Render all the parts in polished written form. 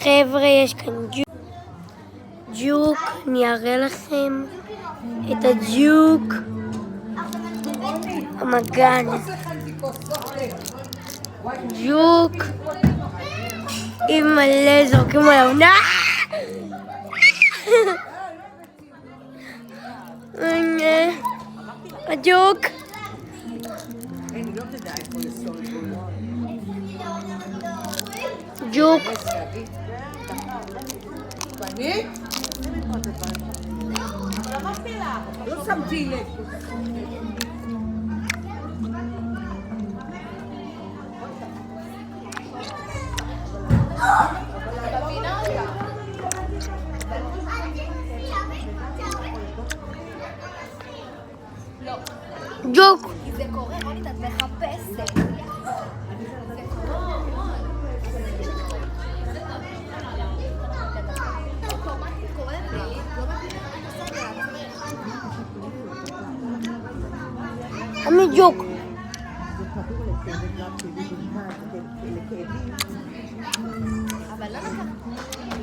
חבר'ה, יש כאן ג'וק, אני אראה לכם את הג'וק המגן. ג'וק עם מלא זורקים עליו. הג'וק ג'וק לא שמתי לב. ג'וק זה קורה, רונית, את מחפשת. אני ג'וק. אבל לא לקחת,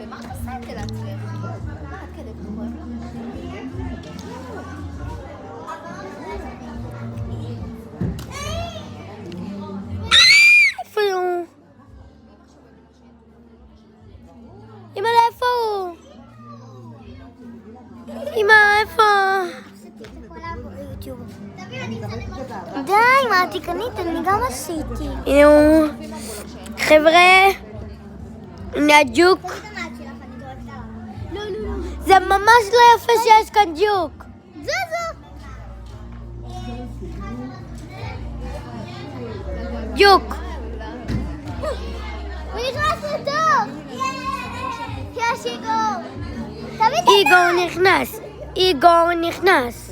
למה את עושה את זה לעצמך? מה, עד כדי כואב לך? איפה הוא? אמא, איפה הוא? אמא, איפה? די, מה תקנית? אני גם עשיתי. הנה הוא. חבר'ה, הנה הג'וק. זה ממש לא יפה שיש כאן ג'וק. ג'וק. הוא נכנס לטוב! יש איגור! איגור נכנס. איגור נכנס.